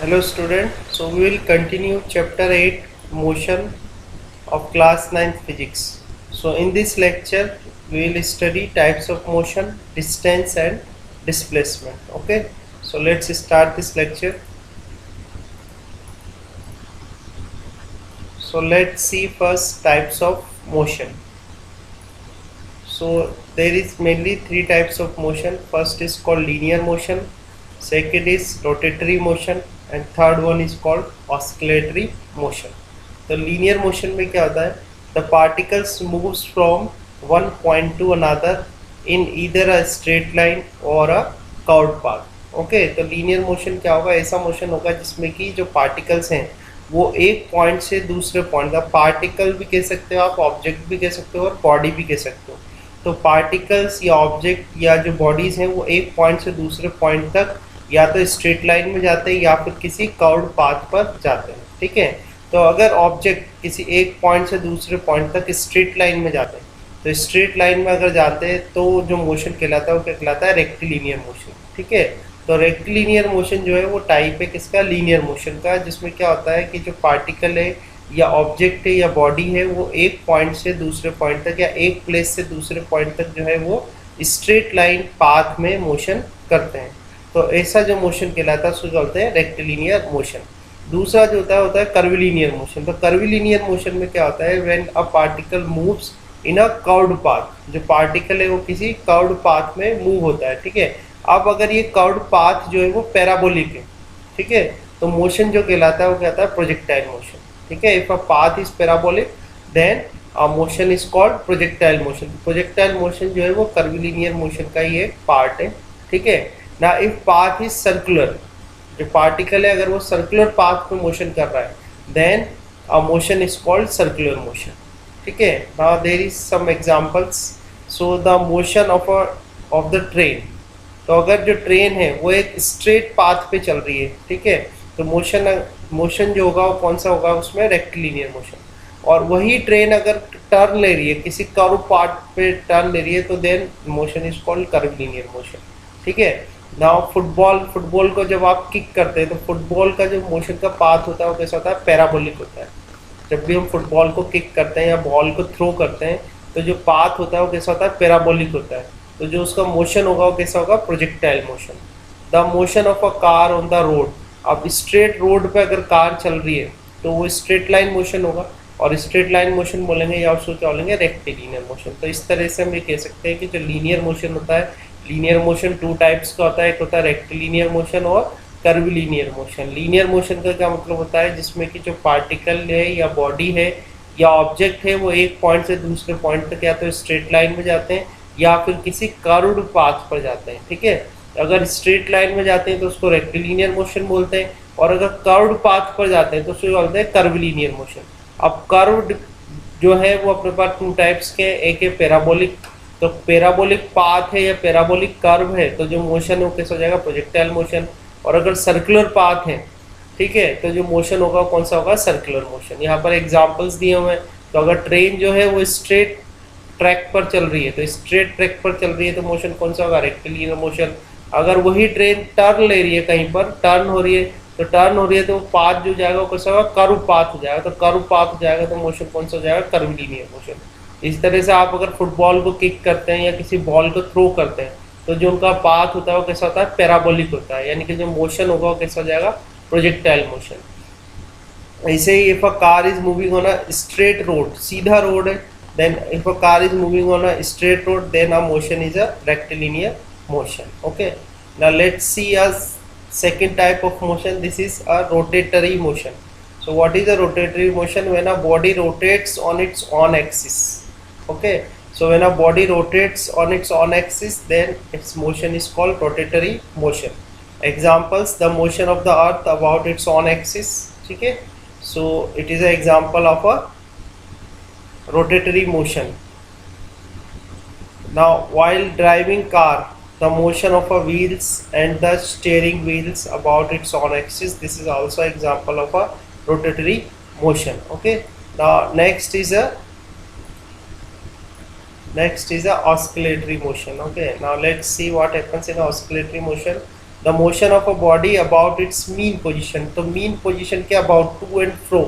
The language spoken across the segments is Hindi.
Hello student, so we will continue chapter 8 motion of class 9th physics. So in this lecture we will study types of motion, distance and displacement. Okay, so let's start this lecture. So let's see first types of motion. So there is mainly three types of motion. First is called linear motion, second is rotatory motion and third one is called oscillatory motion. तो लीनियर मोशन में क्या होता है, the particles moves from one point two another in either a straight line और अ कर्व्ड पाथ. ओके, तो लीनियर मोशन क्या होगा, ऐसा मोशन होगा जिसमें कि जो पार्टिकल्स हैं वो एक पॉइंट से दूसरे पॉइंट, का पार्टिकल भी कह सकते हो आप, ऑब्जेक्ट भी कह सकते हो और बॉडी भी कह सकते हो. तो पार्टिकल्स या ऑब्जेक्ट या जो बॉडीज हैं वो एक पॉइंट से दूसरे पॉइंट तक या तो स्ट्रेट लाइन में जाते हैं या फिर किसी कर्व्ड पाथ पर जाते हैं. ठीक है, तो अगर ऑब्जेक्ट किसी एक पॉइंट से दूसरे पॉइंट तक स्ट्रेट लाइन में जाते हैं, तो स्ट्रेट लाइन में अगर जाते हैं तो जो मोशन कहलाता है वो क्या कहलाता है, रेक्टिलिनियर मोशन. ठीक है, तो रेक्टिलिनियर मोशन जो है वो टाइप है किसका, लीनियर मोशन का, जिसमें क्या होता है कि जो पार्टिकल है या ऑब्जेक्ट है या बॉडी है वो एक पॉइंट से दूसरे पॉइंट तक या एक प्लेस से दूसरे पॉइंट तक जो है वो स्ट्रेट लाइन पाथ में मोशन करते हैं. तो ऐसा जो मोशन कहलाता है उसको बोलते हैं रेक्टिलिनियर मोशन. दूसरा जो होता है कर्विलिनियर मोशन. तो कर्विलिनियर मोशन में क्या होता है, when a particle moves in a curved path, जो पार्टिकल है वो किसी कर्व्ड पाथ में मूव होता है. ठीक है, अब अगर ये कर्व्ड पाथ जो है वो पैराबोलिक है, ठीक है, तो मोशन जो कहलाता है वो कहता है प्रोजेक्टाइल मोशन. ठीक है, if a path is parabolic then a motion is called projectile motion. Projectile motion जो है वो कर्विलिनियर मोशन का ही एक पार्ट है. ठीक है, ना इफ पाथ इज सर्कुलर, जो पार्टिकल है अगर वो सर्कुलर पाथ पे मोशन कर रहा है then a motion is called circular motion. ठीक है, now there is some examples. So the motion of the train, तो अगर जो ट्रेन है वो एक स्ट्रेट पाथ पे चल रही है, ठीक है, तो मोशन जो होगा वो कौन सा होगा उसमें, रेक्टिलिनियर मोशन. और वही ट्रेन अगर टर्न ले रही है, किसी कर्व पाथ पे टर्न ले रही है, तो then motion is called curvilinear motion. ठीक है, नाउ फुटबॉल को जब आप किक करते हैं तो फुटबॉल का जो मोशन का पाथ होता है वो कैसा होता है, पैराबोलिक होता है. जब भी हम फुटबॉल को किक करते हैं या बॉल को थ्रो करते हैं तो जो पाथ होता है वो कैसा होता है, पैराबोलिक होता है. तो जो उसका मोशन होगा वो कैसा होगा, projectile motion. The motion of a car on the road, अब स्ट्रेट रोड पे अगर कार चल रही है तो वो स्ट्रेट लाइन मोशन होगा, और स्ट्रेट लाइन मोशन बोलेंगे या उसको क्या बोलेंगे, रेक्टिलिनियर मोशन. तो इस तरह से हम ये कह सकते हैं कि जो लीनियर मोशन होता है, लीनियर मोशन टू टाइप्स का होता है, एक होता है रेक्टिलिनियर मोशन और कर्विलिनियर मोशन. लीनियर मोशन का क्या मतलब होता है, जिसमें कि जो पार्टिकल है या बॉडी है या ऑब्जेक्ट है वो एक पॉइंट से दूसरे पॉइंट तक या तो स्ट्रेट लाइन में जाते हैं या फिर किसी कर्व्ड पाथ पर जाते हैं. ठीक है, अगर स्ट्रेट लाइन में जाते हैं तो उसको रेक्टिलिनियर मोशन बोलते हैं, और अगर कर्व्ड पाथ पर जाते हैं तो उसको बोलते हैं कर्विलिनियर मोशन. अब कर्व्ड जो है वो अपने पास टू टाइप्स के, एक है पैराबोलिक, तो पैराबोलिक पाथ है या पैराबोलिक कर्व है तो जो मोशन है वो कैसा हो जाएगा, प्रोजेक्टाइल मोशन. और अगर सर्कुलर पाथ है, ठीक है, तो जो मोशन होगा कौन सा होगा, सर्कुलर मोशन. यहाँ पर एग्जांपल्स दिए हुए हैं. तो अगर ट्रेन जो है वो स्ट्रेट ट्रैक पर चल रही है, तो स्ट्रेट ट्रैक पर चल रही है तो मोशन कौन सा होगा, रेक्टिलिनियर मोशन. अगर वही ट्रेन टर्न ले रही है, कहीं पर टर्न हो रही है, तो पाथ जो जाएगा वो कैसा होगा, कर्व पाथ हो जाएगा. तो कर्व पाथ हो जाएगा तो मोशन कौन सा हो जाएगा, कर्विलिनियर मोशन. इस तरह से आप अगर फुटबॉल को किक करते हैं या किसी बॉल को थ्रो करते हैं तो जो उनका पाथ होता है वो कैसा होता है, पैराबोलिक होता है, यानी कि जो मोशन होगा वो कैसा हो जाएगा, प्रोजेक्टाइल मोशन. ऐसे ही if a car is moving on a straight road, सीधा रोड है, then if a car is moving on a straight road then a motion is a rectilinear motion. Okay, now let's see a second type of motion. This is a rotatory motion. So what is a rotatory motion? When a body rotates on its own axis. Okay, so when a body rotates on its own axis then its motion is called rotatory motion. Examples: the motion of the earth about its own axis. Okay, so it is an example of a rotatory motion. Now while driving car, the motion of a wheels and the steering wheels about its own axis, this is also example of a rotatory motion. Okay, now next is a oscillatory motion. Okay, now let's see what happens in oscillatory motion. The motion of a body about its mean position, तो मीन पोजिशन के about to and fro,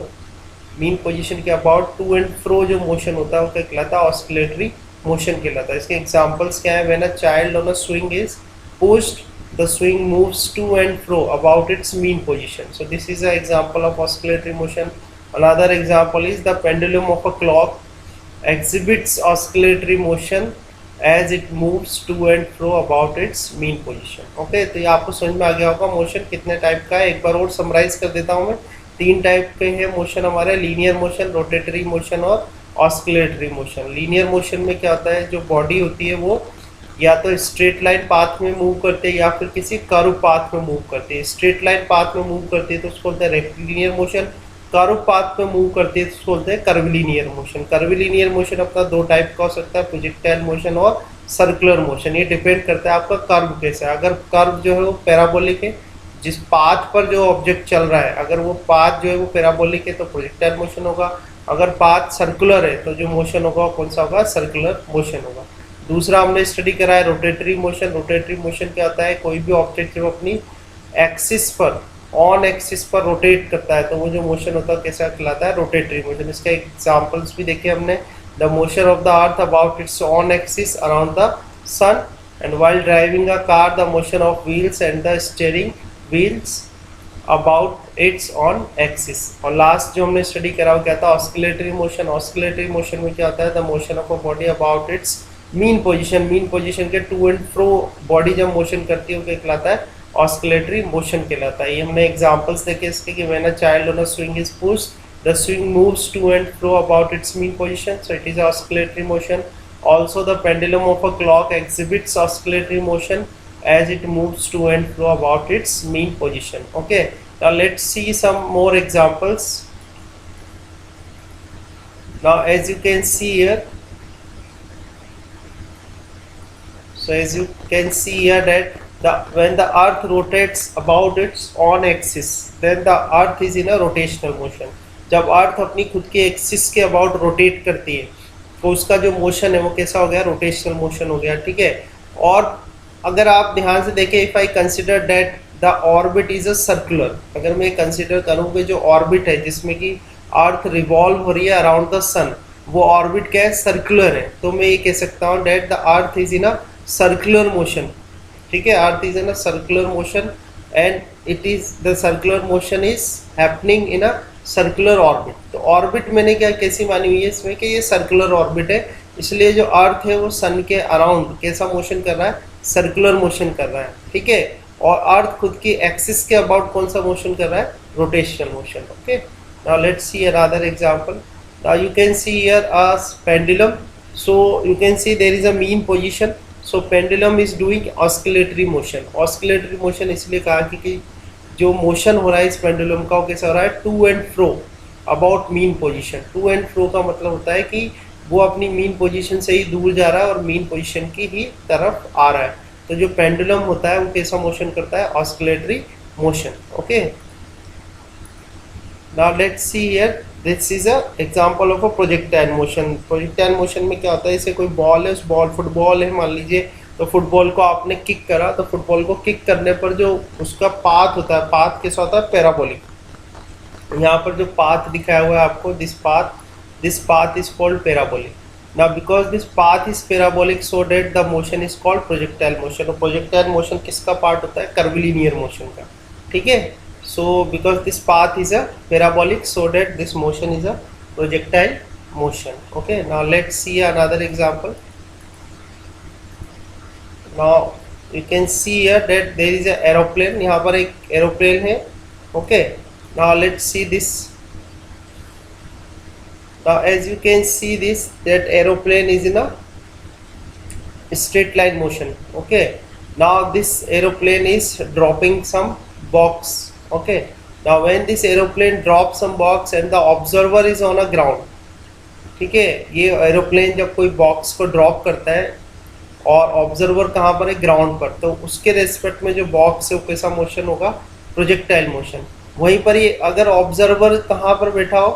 mean position के अबाउट टू एंड फ्रो जो मोशन होता है वो क्या कहलाता है, ऑस्किलेटरी मोशन कहलाता है। इसके एग्जांपल्स क्या है, when a child on a swing is pushed the swing moves to and fro about its mean position, so this is a example of oscillatory motion. Another example is the pendulum of a clock exhibits oscillatory motion as it moves to and fro about its mean position। Okay, तो ये आपको समझ में आ गया होगा मोशन कितने टाइप का है। एक बार और समराइज कर देता हूँ मैं, 3 टाइप के हैं मोशन हमारे, लीनियर मोशन, रोटेटरी मोशन और ऑस्किलेटरी मोशन। लीनियर मोशन में क्या होता है, जो बॉडी होती है वो या तो स्ट्रेट लाइन पाथ में मूव करते हैं या फिर किसी कर्व पाथ में मूव करती है। स्ट्रेट लाइन पाथ में मूव करती है तो उसको बोलते हैं रेक्टिलिनियर मोशन, कर्व पाथ पे मूव करती है तो उसको बोलते हैं कर्विलिनियर मोशन। कर्विलिनियर मोशन अपना 2 टाइप का हो सकता है, प्रोजेक्टाइल मोशन और सर्कुलर मोशन। ये डिपेंड करता है आपका कर्व कैसा है। अगर कर्व जो है वो पैराबोलिक है, जिस पाथ पर जो ऑब्जेक्ट चल रहा है अगर वो पाथ जो है वो पैराबोलिक है तो प्रोजेक्टाइल मोशन होगा। अगर पाथ सर्कुलर है तो जो मोशन होगा कौन सा होगा, सर्कुलर मोशन होगा। दूसरा हमने स्टडी करा है रोटेटरी मोशन। रोटेटरी मोशन क्या होता है, कोई भी ऑब्जेक्ट जब अपनी एक्सिस पर, ऑन एक्सिस पर रोटेट करता है तो वो जो मोशन होता है कैसा कहलाता है, रोटेटरी मोशन। इसके एग्जांपल्स भी देखे हमने, the motion of the earth about its own axis around the sun and while driving a car the motion of wheels and the steering wheels about its own axis. और लास्ट जो हमने स्टडी करा वो क्या था, ऑस्किलेटरी मोशन। ऑस्किलेटरी मोशन में क्या होता है, the motion of a body about its mean position. Mean position के टू एंड फ्रो बॉडी जब मोशन करती है वो क्या कहलाता है, ऑस्किलेटरी मोशन कहलाता है। ये हमने एग्जांपल्स देखे इसके कि when a child on a swing is pushed the swing moves to and fro about its mean position, so it is oscillatory motion. Also the pendulum of a clock exhibits oscillatory motion as it moves to and fro about its mean position। Okay, now let's see some more examples। Now as you can see here, so as you can see here that when the earth rotates about its own axis then the earth is in a rotational motion। जब अर्थ अपनी खुद के एक्सिस के अबाउट रोटेट करती है तो उसका जो मोशन है वो कैसा हो गया, रोटेशनल मोशन हो गया। ठीक है, और अगर आप ध्यान से देखें, if I consider that the orbit is a circular, अगर मैं कंसिडर करूँगा जो ऑर्बिट है जिसमें कि अर्थ रिवॉल्व हो रही है अराउंड द सन, वो ऑर्बिट क्या है, सर्कुलर है, तो मैं ये कह सकता हूँ that the earth is in a circular motion. ठीक है, earth is in a circular motion and it is the circular motion is happening in a circular orbit. तो ऑर्बिट मैंने क्या कैसी मानी हुई है इसमें कि ये सर्कुलर ऑर्बिट है, इसलिए जो अर्थ है वो सन के अराउंड कैसा मोशन कर रहा है, सर्कुलर मोशन कर रहा है। ठीक है, और अर्थ खुद की एक्सिस के अबाउट कौन सा मोशन कर रहा है, rotational motion. Okay, now let's see another example. Now you can see here a pendulum, so you can see there is a mean position, so pendulum is doing oscillatory motion. Oscillatory motion इसलिए कहा कि जो मोशन हो रहा है इस पेंडुलम का वो कैसा हो रहा है, to and fro about mean position. To and fro का मतलब होता है कि वो अपनी मीन पोजीशन से ही दूर जा रहा है और मीन पोजीशन की ही तरफ आ रहा है। तो जो पेंडुलम होता है वो कैसा मोशन करता है, oscillatory motion. Okay, now let's see here, this is a example of a projectile motion. Projectile motion में क्या होता है, जैसे कोई बॉल है, उस बॉल, फुटबॉल है मान लीजिए, तो फुटबॉल को आपने किक करा तो फुटबॉल को किक करने पर जो उसका पाथ होता है, पाथ कैसा होता है, पैराबोलिक। यहाँ पर जो पाथ दिखाया हुआ है आपको, this path is called parabolic. Now because this path is parabolic so that the motion is called projectile motion. और प्रोजेक्टाइल मोशन किसका पार्ट होता है, कर्विलिनियर मोशन का। ठीक है, so because this path is a parabolic so that this motion is a projectile motion. Okay, now let's see another example. Now you can see here that there is a aeroplane, यहाँ पर एक एरोप्लेन है। okay, now let's see this। now as you can see this, that aeroplane is in a straight line motion। okay, now this aeroplane is dropping some box। okay, now when this aeroplane drops some box and the observer is on a ground। ठीक है, ये एरोप्लेन जब कोई बॉक्स को ड्रॉप करता है और ऑब्जर्वर कहाँ पर है, ग्राउंड पर, तो उसके रेस्पेक्ट में जो बॉक्स है वो कैसा मोशन होगा, प्रोजेक्टाइल मोशन। वहीं पर ये अगर ऑब्जर्वर कहाँ पर बैठा हो,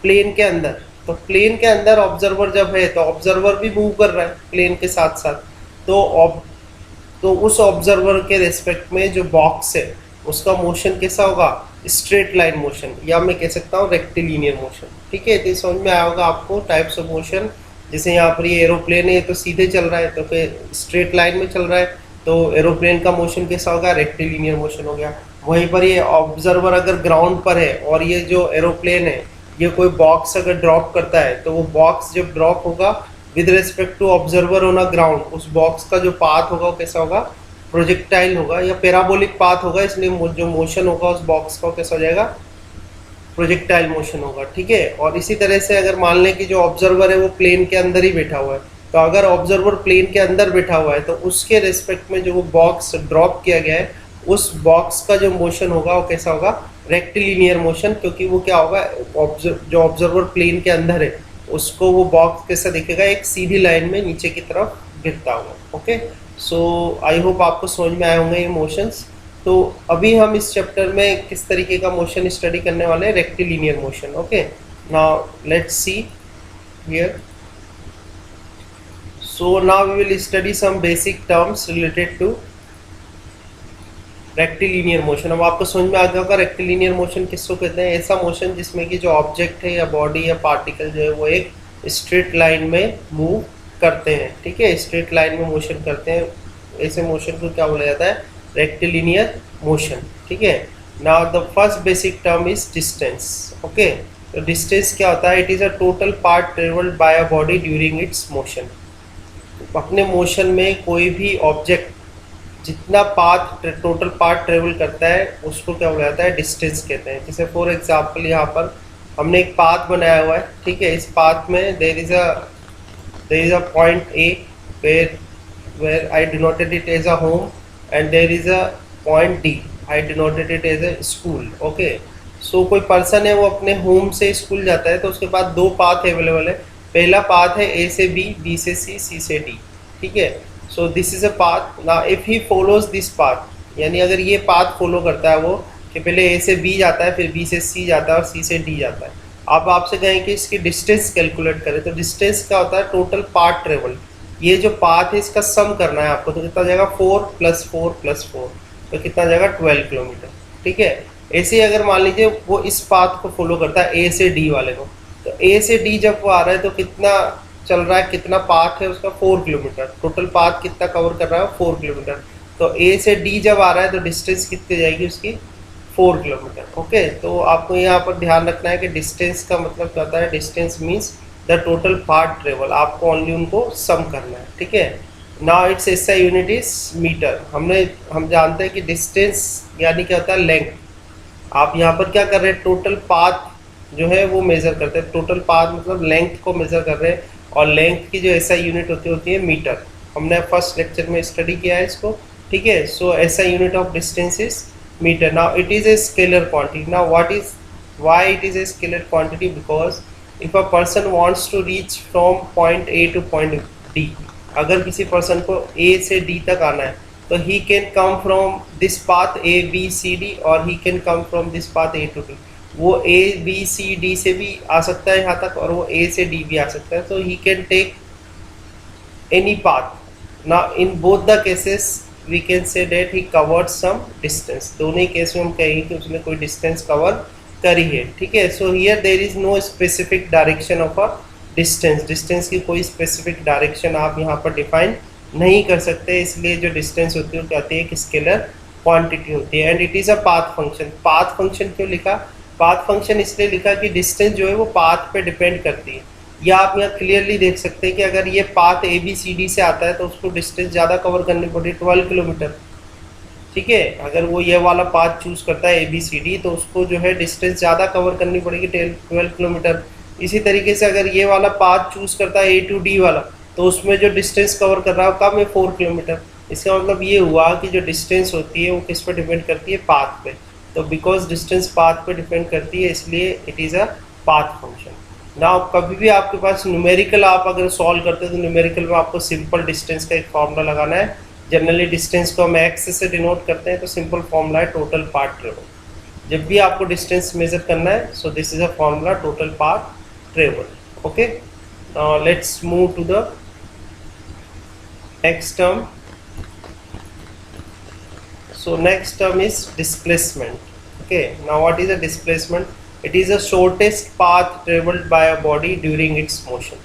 प्लेन के अंदर, तो प्लेन के अंदर ऑब्जर्वर जब है तो ऑब्जर्वर भी मूव कर रहा है प्लेन के साथ साथ, तो तो उस ऑब्जर्वर के रेस्पेक्ट में जो बॉक्स है उसका मोशन कैसा होगा, स्ट्रेट लाइन मोशन, या मैं कह सकता हूँ रेक्टिलिनियर मोशन। ठीक है, तो समझ में आया होगा आपको टाइप्स ऑफ मोशन। जैसे यहाँ पर ये एरोप्लेन है तो सीधे चल रहा है, तो फिर स्ट्रेट लाइन में चल रहा है, तो एरोप्लेन का मोशन कैसा होगा, रेक्टिलिनियर मोशन हो गया। वहीं पर ये ऑब्जर्वर अगर ग्राउंड पर है और ये जो एरोप्लेन है ये कोई बॉक्स अगर ड्रॉप करता है, तो वो बॉक्स जब ड्रॉप होगा with respect to observer on a ground, उस बॉक्स का जो पाथ होगा वो कैसा होगा, प्रोजेक्टाइल होगा या पैराबोलिक पाथ होगा, इसलिए जो मोशन होगा उस बॉक्स का कैसा हो जाएगा, प्रोजेक्टाइल मोशन होगा। ठीक है, और इसी तरह से अगर मान लें कि जो ऑब्जर्वर है वो प्लेन के अंदर ही बैठा हुआ है, तो अगर ऑब्जर्वर प्लेन के अंदर बैठा हुआ है तो उसके रिस्पेक्ट में जो वो बॉक्स ड्रॉप किया गया है उस बॉक्स का जो मोशन होगा वो कैसा होगा, रेक्टिलिनियर मोशन, क्योंकि वो क्या होगा, जो ऑब्जर्वर प्लेन के अंदर है उसको वो बॉक्स कैसा दिखेगा, एक सीधी लाइन में नीचे की तरफ गिरता हुआ। ओके, सो आई होप आपको समझ में आए होंगे ये मोशंस। तो अभी हम इस चैप्टर में किस तरीके का मोशन स्टडी करने वाले हैं, rectilinear motion. Okay, now let's see here. So now we will study some basic terms related to rectilinear motion. अब आपको समझ में आ गया होगा रेक्टिलिनियर मोशन किसको कहते हैं, ऐसा मोशन जिसमें कि जो ऑब्जेक्ट है या बॉडी या पार्टिकल जो है वो एक स्ट्रेट लाइन में मूव करते हैं। ठीक है, स्ट्रेट लाइन में मोशन करते हैं, ऐसे मोशन को क्या बोला जाता है, रेक्टिलिनियर मोशन। ठीक है, now the first basic term is distance. Okay, तो डिस्टेंस क्या होता है, it is a total part travelled by a body during its motion. अपने मोशन में कोई भी ऑब्जेक्ट जितना पाथ टोटल पाथ ट्रेवल करता है उसको क्या बोला जाता है, डिस्टेंस कहते हैं। जैसे फॉर एग्जांपल यहाँ पर हमने एक पाथ बनाया हुआ है। ठीक है, इस पाथ में there is a point A where I denoted it as a home, and there is a point D, I denoted it as a school. Okay, so कोई पर्सन है वो अपने होम से स्कूल जाता है तो उसके पास दो पाथ अवेलेबल है। पहला पाथ है ए से बी, बी से सी, सी से डी। ठीक है, so this is a path. Now if he follows this path, यानी अगर ये पाथ फॉलो करता है वो कि पहले ए से बी जाता है, फिर बी से सी जाता है और सी से डी जाता है। अब आपसे कहें कि इसकी डिस्टेंस कैलकुलेट करें, तो डिस्टेंस क्या होता है, टोटल पाथ ट्रेवल। ये जो पाथ है इसका सम करना है आपको, तो कितना जाएगा, 4 + 4 + 4, तो कितना जाएगा, 12 किलोमीटर। ठीक है, ऐसे ही अगर मान लीजिए वो इस पाथ को फॉलो करता है ए से डी वाले को, तो ए से डी जब वो आ रहा है तो कितना चल रहा है, कितना पाथ है उसका, 4 किलोमीटर। टोटल पाथ कितना कवर कर रहा है, 4 किलोमीटर। तो ए से डी जब आ रहा है तो डिस्टेंस कितनी जाएगी उसकी, 4 किलोमीटर। ओके, तो आपको यहाँ पर ध्यान रखना है कि डिस्टेंस का मतलब क्या होता है, distance means the total path travel, आपको ओनली उनको सम करना है। ठीक है, now its SI unit is metre. हम जानते हैं कि डिस्टेंस यानी क्या होता है, लेंथ। आप यहाँ पर क्या कर रहे हैं, टोटल पाथ जो है वो मेजर करते हैं, टोटल पाथ मतलब लेंथ को मेजर कर रहे हैं, और लेंथ की जो एसआई यूनिट होती है मीटर। हमने फर्स्ट लेक्चर में स्टडी किया है इसको। ठीक है, so SI unit of distance is metre. Now it is a scalar quantity. Now why it is a scalar quantity, because if a person wants to reach from point A to point D, अगर किसी पर्सन को ए से डी तक आना है तो he can come from this path A B C D, और he can come from this path A to D. वो ए बी सी डी से भी आ सकता है यहाँ तक, और वो ए से डी भी आ सकता है। तो he can take any path. Now in both the cases we can say that he covered some distance. दोनों ही केस में हम कहेंगे कि उसने कोई डिस्टेंस कवर करी है। ठीक है, so here there is no specific direction of a distance. Distance की कोई स्पेसिफिक डायरेक्शन आप यहाँ पर डिफाइन नहीं कर सकते, इसलिए जो डिस्टेंस होती है वो क्या होती है, एक स्केलर क्वांटिटी होती है। And it is a path function. Path function क्यों लिखा, पाथ फंक्शन इसलिए लिखा कि डिस्टेंस जो है वो पाथ पे डिपेंड करती है। या आप यहाँ क्लियरली देख सकते हैं कि अगर ये path A B C D से आता है तो उसको डिस्टेंस ज़्यादा कवर करनी पड़ेगी, 12 किलोमीटर। ठीक है, अगर वो ये वाला पाथ चूज करता है ए बी सी डी तो उसको जो है डिस्टेंस ज़्यादा कवर करनी पड़ेगी, 12 किलोमीटर। इसी तरीके से अगर ये वाला पाथ चूज करता है ए टू डी वाला तो उसमें जो डिस्टेंस कवर कर रहा है कम है, 4 किलोमीटर। इसका मतलब ये हुआ कि जो डिस्टेंस होती है वो किस पर डिपेंड करती है, पाथ पे। तो बिकॉज डिस्टेंस पाथ पे डिपेंड करती है इसलिए it is a path function. ना कभी भी आपके पास न्यूमेरिकल आप अगर सॉल्व करते हैं तो न्यूमेरिकल में आपको सिंपल डिस्टेंस का एक फॉर्मूला लगाना है। जनरली डिस्टेंस को हम एक्स से डिनोट करते हैं, तो सिंपल फॉर्मूला है टोटल पाथ ट्रेवल। जब भी आपको डिस्टेंस मेजर करना है, so this is a formula total path travel. Okay, now let's move to the next term So next term is displacement. Okay, now what is a displacement? It is the shortest path traveled by a body during its motion.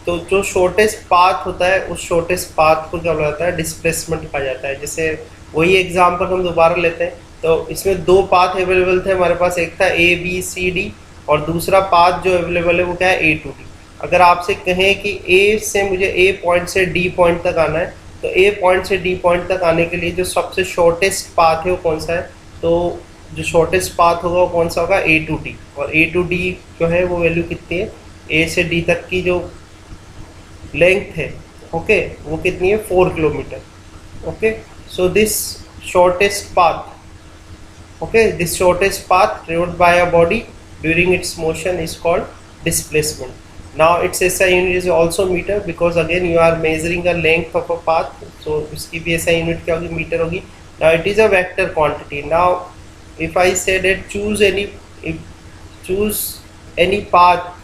तो जो शॉर्टेस्ट पाथ होता है उस शॉर्टेस्ट पाथ को क्या बोला जाता है? डिस्प्लेसमेंट कहा जाता है। जैसे वही एग्जांपल हम दोबारा लेते हैं, तो इसमें दो पाथ अवेलेबल थे हमारे पास, एक था ए बी सी डी और दूसरा पाथ जो अवेलेबल है वो क्या है? ए टू डी। अगर आपसे कहें कि ए से मुझे ए पॉइंट से डी पॉइंट तक आना है, तो ए पॉइंट से डी पॉइंट तक आने के लिए जो सबसे शॉर्टेस्ट पाथ है वो कौन सा है? तो जो शॉर्टेस्ट पाथ होगा वो कौन सा होगा? ए टू डी। और ए टू डी जो है वो वैल्यू कितनी है? ए से डी तक की जो लेंथ है, ओके, वो कितनी है? 4 kilometre. Okay, so this shortest path, okay, this shortest path traveled by a body during its motion is called displacement. Now its SI unit is also meter, because again you are measuring a length of a path, so इसकी भी SI unit क्या होगी? मीटर होगी। Now it is a vector quantity. Now if I say that choose any path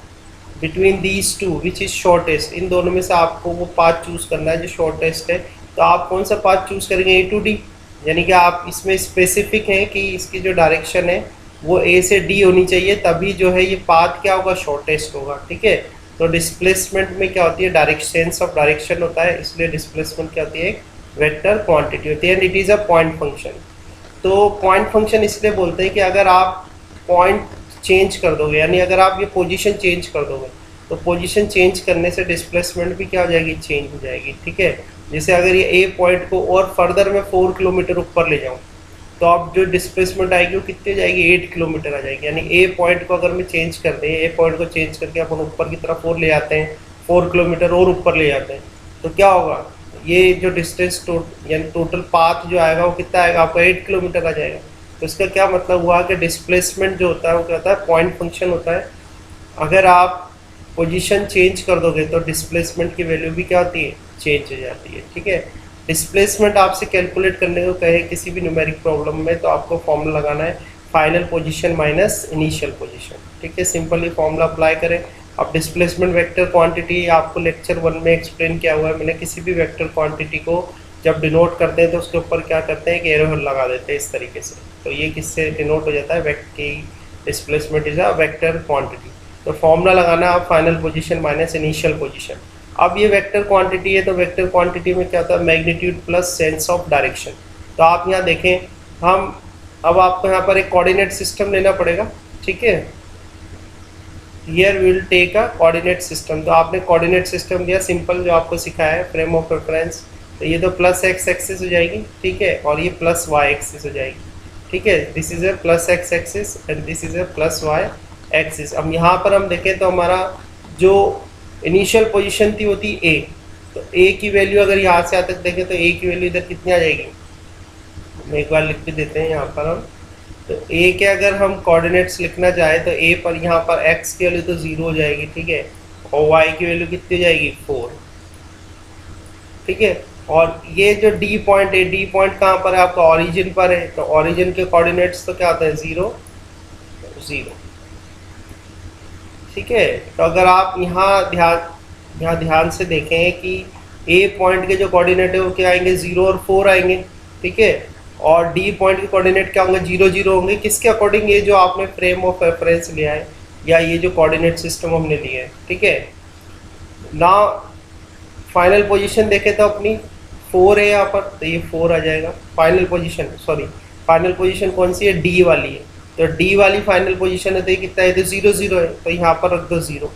between these two which is shortest, इन दोनों में से आपको वो पाथ चूज करना है जो शॉर्टेस्ट है, तो आप कौन सा पाथ चूज करेंगे? ए टू डी। यानी कि आप इसमें स्पेसिफिक हैं कि इसकी जो डायरेक्शन है वो ए से डी होनी चाहिए, तभी जो है ये पाथ क्या होगा? शॉर्टेस्ट होगा। ठीक है, तो डिस्प्लेसमेंट में क्या होती है? डायरेक्ट सेंस ऑफ डायरेक्शन होता है, इसलिए डिस्प्लेसमेंट क्या होती है? एक वेक्टर क्वांटिटी होती है, and it is a point function. तो पॉइंट फंक्शन इसलिए बोलते हैं कि अगर आप पॉइंट चेंज कर दोगे, यानी अगर आप ये पोजीशन चेंज कर दोगे, तो पोजीशन चेंज करने से डिस्प्लेसमेंट भी क्या हो जाएगी? चेंज हो जाएगी। ठीक है, जैसे अगर ये ए पॉइंट को और फर्दर मैं 4 किलोमीटर ऊपर ले जाऊँ, तो अब जो डिस्प्लेसमेंट आएगी वो कितनी हो जाएगी? 8 किलोमीटर आ जाएगी। यानी ए पॉइंट को अगर मैं चेंज कर दें, ए पॉइंट को चेंज करके अपन ऊपर की तरफ और ले जाते हैं, 4 किलोमीटर और ऊपर ले जाते हैं, तो क्या होगा? ये जो डिस्टेंस यानी टोटल पाथ जो आएगा वो कितना आएगा? आपका 8 किलोमीटर आ जाएगा। तो इसका क्या मतलब हुआ कि डिस्प्लेसमेंट जो होता है वो क्या होता है? पॉइंट फंक्शन होता है। अगर आप पोजीशन चेंज कर दोगे तो डिस्प्लेसमेंट की वैल्यू भी क्या होती है? चेंज हो जाती है। ठीक है, डिस्प्लेसमेंट आपसे कैलकुलेट करने को कहे किसी भी न्यूमेरिक प्रॉब्लम में, तो आपको फॉर्मूला लगाना है final position minus initial position. ठीक है, सिंपली फॉर्मूला अप्लाई करें। अब डिस्प्लेसमेंट वेक्टर क्वांटिटी आपको लेक्चर 1 में एक्सप्लेन किया हुआ है मैंने। किसी भी वेक्टर क्वांटिटी को जब डिनोट करते हैं तो उसके ऊपर क्या करते हैं? कि एरो लगा देते हैं इस तरीके से। तो ये किससे डिनोट हो जाता है? की displacement is a vector quantity. तो फॉर्मूला लगाना आप final position minus initial position. अब ये वेक्टर क्वांटिटी है, तो वेक्टर क्वांटिटी में क्या होता है? Magnitude plus sense of direction. तो आप यहाँ देखें, हम अब आपको यहाँ पर एक कोऑर्डिनेट सिस्टम लेना पड़ेगा। ठीक है, here we will take a coordinate system. तो आपने कोऑर्डिनेट सिस्टम दिया सिंपल, जो आपको सिखाया है, फ्रेम ऑफ रेफरेंस। तो ये तो प्लस एक्स एक्सिस हो जाएगी, ठीक है, और ये प्लस वाई एक्सिस हो जाएगी। ठीक है, this is a plus x axis and this is a plus y axis. अब यहाँ पर हम देखें तो हमारा जो इनिशियल पोजीशन थी वो थी ए, तो ए की वैल्यू अगर यहाँ से यहाँ तक देखें तो ए की वैल्यू इधर कितनी आ जाएगी? हम एक बार लिख के देते हैं यहाँ पर हम। तो ए के अगर हम कोऑर्डिनेट्स लिखना चाहे तो ए पर यहाँ पर एक्स की वैल्यू तो 0 हो जाएगी, ठीक है, और वाई की वैल्यू कितनी हो जाएगी? 4। ठीक है, और ये जो डी पॉइंट है, डी पॉइंट कहाँ पर है? आपका ऑरिजिन पर है, तो ऑरिजिन के कोऑर्डिनेट्स तो क्या होते हैं? 0 0। ठीक है, तो अगर आप यहाँ ध्यान से देखें कि ए पॉइंट के जो कोऑर्डिनेट है वो क्या आएंगे? 0 और 4 आएंगे। ठीक है, और डी पॉइंट के कोऑर्डिनेट क्या होंगे? 0 0 होंगे। किसके अकॉर्डिंग? ये जो आपने फ्रेम ऑफ रेफरेंस लिया है या ये जो कोऑर्डिनेट सिस्टम हमने लिया है। ठीक है, ना फाइनल पोजीशन देखें तो अपनी 4 है यहाँ पर, तो ये 4 आ जाएगा। फाइनल पोजीशन कौन सी है? डी वाली है, तो डी वाली फाइनल पोजीशन है, तो ये कितना है? तो 0 0 है, तो यहाँ पर रख दो 0।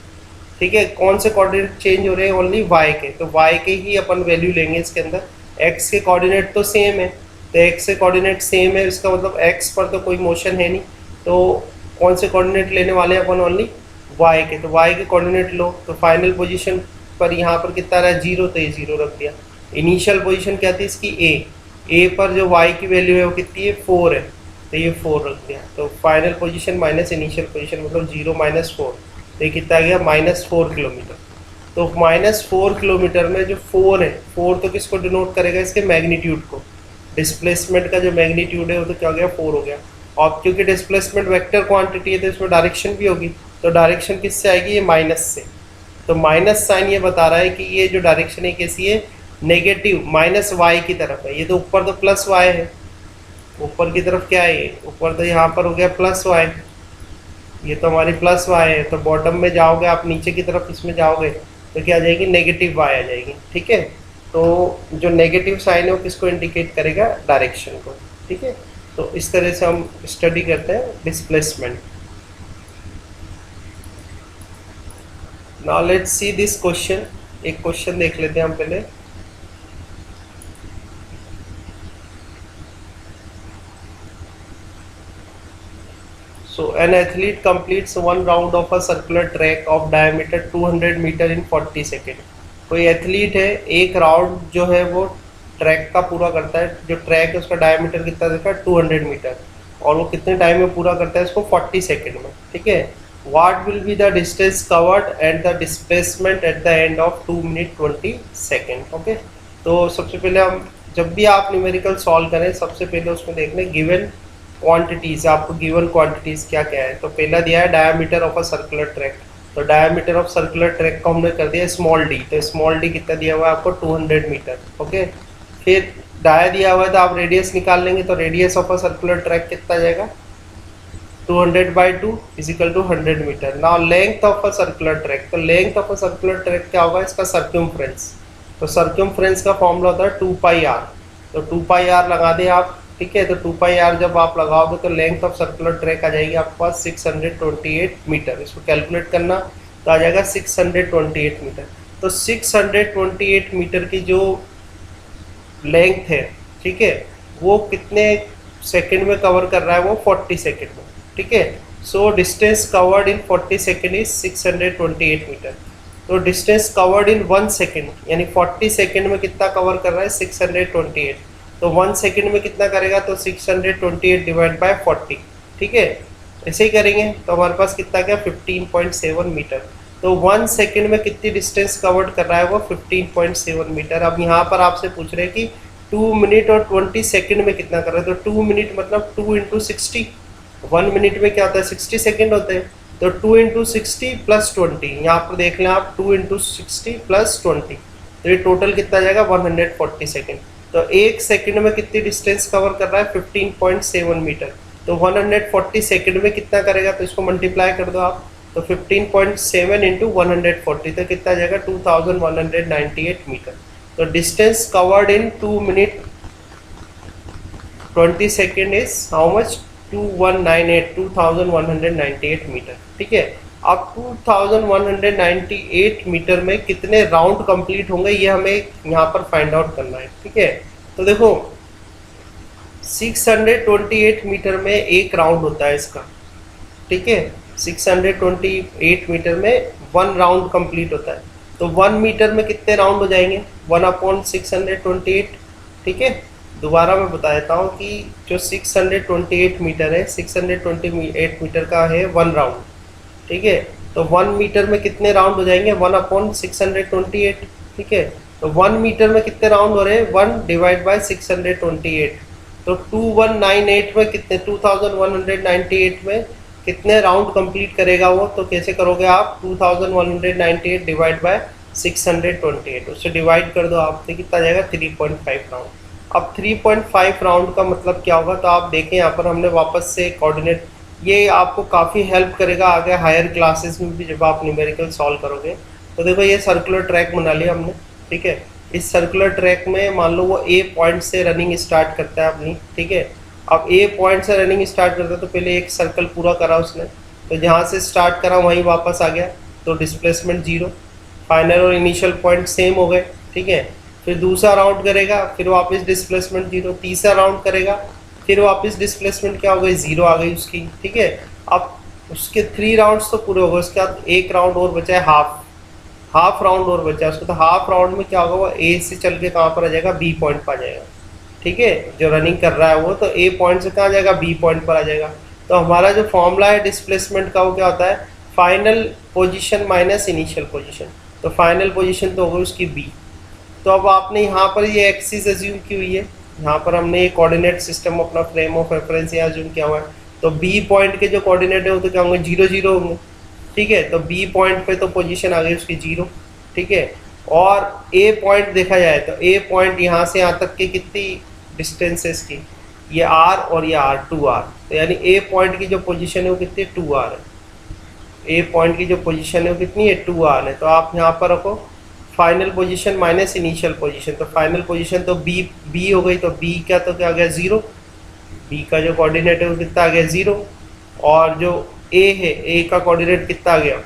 ठीक है, कौन से कोऑर्डिनेट चेंज हो रहे हैं? ओनली वाई के, तो वाई के ही अपन वैल्यू लेंगे इसके अंदर। एक्स के कोऑर्डिनेट तो सेम है, तो एक्स के कोऑर्डिनेट सेम है, इसका मतलब एक्स पर तो कोई मोशन है नहीं, तो कौन से कोऑर्डिनेट लेने वाले हैं अपन? ओनली वाई के, तो वाई के कोऑर्डिनेट लो। तो फाइनल पोजीशन पर यहाँ पर कितना रहा? 0, तो ये 0 रख दिया। इनिशियल पोजीशन क्या थी इसकी? ए पर जो वाई की वैल्यू है वो कितनी है? 4 है, तो ये 4 रख दिया। तो final position minus initial position मतलब 0 - 4, तो ये कितना आ गया? -4 किलोमीटर। तो -4 किलोमीटर में जो 4 है, 4 तो किसको डिनोट करेगा? इसके मैग्नीट्यूड को। डिस्प्लेसमेंट का जो मैग्नीट्यूड है वो तो क्या हो गया? 4 हो गया। और क्योंकि डिस्प्लेसमेंट वेक्टर क्वांटिटी है तो इसमें डायरेक्शन भी होगी, तो डायरेक्शन किससे आएगी? ये माइनस से। तो माइनस साइन ये बता रहा है कि ये जो डायरेक्शन है कैसी है? नेगेटिव, माइनस वाई की तरफ है। ये तो ऊपर तो प्लस वाई है, ऊपर की तरफ क्या है, ऊपर तो यहाँ पर हो गया प्लस वाई, ये तो हमारी प्लस वाई है, तो बॉटम में जाओगे आप, नीचे की तरफ इसमें जाओगे तो क्या आ जाएगी, नेगेटिव वाई आ जाएगी। ठीक है, तो जो नेगेटिव साइन है वो किसको इंडिकेट करेगा, डायरेक्शन को। ठीक है, तो इस तरह से हम स्टडी करते हैं displacement. Now let's see this question, एक क्वेश्चन देख लेते हैं हम पहले। So an athlete completes one round of a circular track of diameter 200 meter in 40 second. कोई एथलीट है, एक राउंड जो है वो ट्रैक का पूरा करता है, जो ट्रैक है उसका डायमीटर कितना देखा, 200 मीटर, और वो कितने टाइम में पूरा करता है इसको, 40 सेकेंड में। ठीक है, what will be the distance covered and the displacement at the end of 2 minute 20 second. Okay, तो सबसे पहले हम, जब भी आप न्यूमेरिकल सॉल्व करें सबसे पहले उसमें देख लें गिवन क्वांटिटीज, आपको गिवन क्वांटिटीज क्या क्या है। तो पहला दिया है diameter of a circular track, तो डायमीटर ऑफ सर्कुलर ट्रैक को हमने कर दिया स्मॉल डी, तो स्मॉल डी कितना दिया हुआ है आपको, 200 मीटर। ओके, फिर डाया दिया हुआ है तो आप रेडियस निकाल लेंगे, तो radius of a circular track कितना जाएगा, 200/2 equal to 100 metre. Now length of a circular track, तो length of a circular track क्या होगा, इसका सर्क्यूमफ्रेंस, तो सर्क्यूमफ्रेंस का फॉर्मूला होता है 2πr, तो 2πr लगा दें आप। ठीक है, तो 2πr जब आप लगाओगे तो लेंथ ऑफ सर्कुलर ट्रैक आ जाएगी आपके पास 628 मीटर। इसको कैलकुलेट करना तो आ जाएगा 628 मीटर। तो 628 मीटर की जो लेंथ है, ठीक है, वो कितने सेकंड में कवर कर रहा है, वो 40 सेकंड में। ठीक है, so distance covered in 40 second is 628 metre. तो डिस्टेंस कवर्ड इन 1 सेकंड, यानी 40 सेकंड में कितना कवर कर रहा है, 628, तो 1 सेकंड में कितना करेगा, तो 628 डिवाइड बाय 40। ठीक है, ऐसे ही करेंगे तो हमारे पास कितना क्या, 15.7 मीटर। तो 1 सेकंड में कितनी डिस्टेंस कवर्ड कर रहा है वो, 15.7 मीटर। अब यहाँ पर आपसे पूछ रहे हैं कि 2 मिनट और 20 सेकंड में कितना कर रहा है, तो 2 मिनट मतलब 2 × 60, 1 मिनट में क्या होता है, 60 सेकंड होते हैं, तो 2 × 60 + 20, यहाँ पर देख लें आप, 2 × 60 + 20, तो ये टोटल कितना जाएगा, 140 सेकंड। तो एक सेकंड में कितनी डिस्टेंस कवर कर रहा है, 15.7 मीटर। तो 140 सेकंड में कितना करेगा, तो इसको मल्टीप्लाई कर दो आप, तो 15.7 × 140, तो कितना जाएगा, 2198 मीटर। तो distance covered in 2 minute 20 second is how much, 2198 metre. ठीक है, अब 2198 मीटर में कितने राउंड कंप्लीट होंगे ये हमें यहाँ पर फाइंड आउट करना है। ठीक है, तो देखो 628 मीटर में एक राउंड होता है इसका। ठीक है, 628 मीटर में 1 राउंड कंप्लीट होता है, तो 1 मीटर में कितने राउंड हो जाएंगे, 1/628। ठीक है, दोबारा मैं बता देता हूँ कि जो 628 मीटर है, 628 मीटर का है 1 राउंड। ठीक है, तो 1 मीटर में कितने राउंड हो जाएंगे, 1/628। ठीक है, तो 1 मीटर में कितने राउंड हो रहे हैं, 1 डिवाइड बाय 628, तो 2198 में कितने, 2198 में कितने राउंड कंप्लीट करेगा वो, तो कैसे करोगे आप, 2198 डिवाइड बाय 628, उससे डिवाइड कर दो आप, तो कितना जाएगा, 3.5 राउंड। अब 3.5 राउंड का मतलब क्या होगा, तो आप देखें यहाँ पर हमने वापस से कोऑर्डिनेट, ये आपको काफ़ी हेल्प करेगा आगे हायर क्लासेस में भी जब आप न्यूमेरिकल सॉल्व करोगे। तो देखो ये सर्कुलर ट्रैक बना लिया हमने। ठीक है, इस सर्कुलर ट्रैक में मान लो वो ए पॉइंट से रनिंग स्टार्ट करता है अपनी। ठीक है, अब ए पॉइंट से रनिंग स्टार्ट करता है तो पहले एक सर्कल पूरा करा उसने, तो जहाँ से स्टार्ट करा वहीं वापस आ गया, तो डिस्प्लेसमेंट 0, फाइनल और इनिशियल पॉइंट सेम हो गए। ठीक है, फिर दूसरा राउंड करेगा, फिर वापस डिस्प्लेसमेंट 0, तीसरा राउंड करेगा, फिर वापस डिस्प्लेसमेंट क्या हो गई, 0 आ गई उसकी। ठीक है, अब उसके 3 राउंड्स तो पूरे हो गए, उसके बाद एक राउंड और बचा है, हाफ राउंड और बचा है उसको, तो हाफ राउंड में क्या होगा, वो ए से चल के कहाँ पर आ जाएगा, बी पॉइंट पर आ जाएगा। ठीक है, जो रनिंग कर रहा है वो, तो ए पॉइंट से कहाँ जाएगा, बी पॉइंट पर आ जाएगा। तो हमारा जो फॉर्मूला है डिस्प्लेसमेंट का वो क्या होता है, final position minus initial position, तो फाइनल पोजीशन तो होगी उसकी बी। तो अब आपने यहाँ पर ये एक्सिस एज्यूम की हुई है, यहाँ पर हमने ये कोऑर्डिनेट सिस्टम अपना फ्रेम ऑफ रेफरेंस यहाँ एज्यूम किया हुआ है, तो बी पॉइंट के जो कोऑर्डिनेट है वो तो क्या होंगे, 0 0 होंगे। ठीक है, तो बी पॉइंट पे तो पोजीशन आ गई उसकी 0। ठीक है, और ए पॉइंट देखा जाए तो ए पॉइंट यहाँ से यहाँ तक की कितनी डिस्टेंस है इसकी, ये r और ये r 2r, तो यानी a पॉइंट की जो पोजीशन है वो कितनी 2r है, a पॉइंट की जो पोजीशन है वो कितनी है 2r है। तो आप यहाँ पर रखो final position minus initial position, तो फाइनल पोजीशन तो b हो गई, तो b क्या तो क्या आ गया 0, b का जो कोऑर्डिनेट है वो कितना आ गया 0, और जो a है a का कोऑर्डिनेट कितना आ गया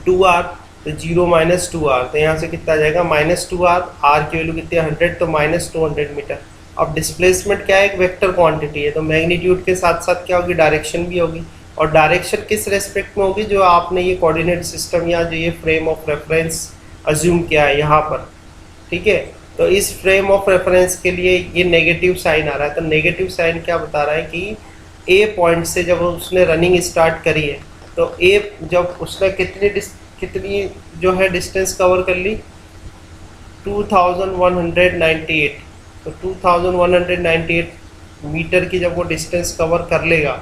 2r, तो 0 माइनस 2r, तो यहाँ से कितना आ जाएगा -2r, r की वैल्यू कितनी है 100, तो -200 मीटर। अब डिस्प्लेसमेंट क्या है, एक वेक्टर क्वांटिटी है, तो मैग्नीट्यूड के साथ साथ क्या होगी डायरेक्शन भी होगी, और डायरेक्शन किस रेस्पेक्ट में होगी, जो आपने ये कोऑर्डिनेट सिस्टम या जो ये फ्रेम ऑफ रेफरेंस अज्यूम किया है यहाँ पर, ठीक है। तो इस फ्रेम ऑफ रेफरेंस के लिए ये नेगेटिव साइन आ रहा है, तो नेगेटिव साइन क्या बता रहा है कि ए पॉइंट से जब उसने रनिंग स्टार्ट करी है, तो ए जब उसने कितनी जो है डिस्टेंस कवर कर ली 2198, तो 2198 मीटर की जब वो डिस्टेंस कवर कर लेगा,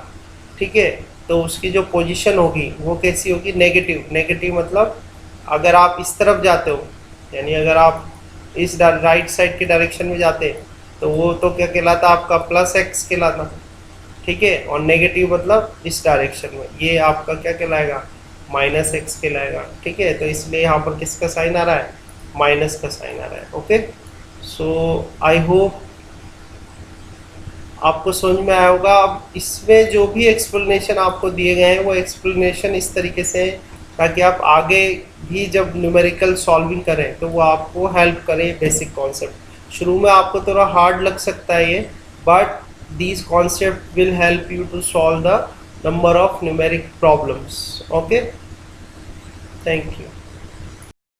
ठीक है, तो उसकी जो पोजीशन होगी वो कैसी होगी नेगेटिव। नेगेटिव मतलब अगर आप इस तरफ जाते हो, यानी अगर आप इस राइट साइड की डायरेक्शन में जाते हैं, तो वो तो क्या कहलाता आपका +x कहलाता, ठीक है, और नेगेटिव मतलब इस डायरेक्शन में, ये आपका क्या कहलाएगा -x कहलाएगा, ठीक है। तो इसलिए यहाँ पर किसका साइन आ रहा है, माइनस का साइन आ रहा है। ओके, सो आई होप आपको समझ में आया होगा। अब इसमें जो भी एक्सप्लेनेशन आपको दिए गए हैं वो एक्सप्लेनेशन इस तरीके से है ताकि आप आगे भी जब न्यूमेरिकल सॉल्विंग करें तो वो आपको हेल्प करे बेसिक कॉन्सेप्ट। शुरू में आपको थोड़ा हार्ड लग सकता है ये, but these concept will help you to solve the number of numeric problems. Okay, thank you.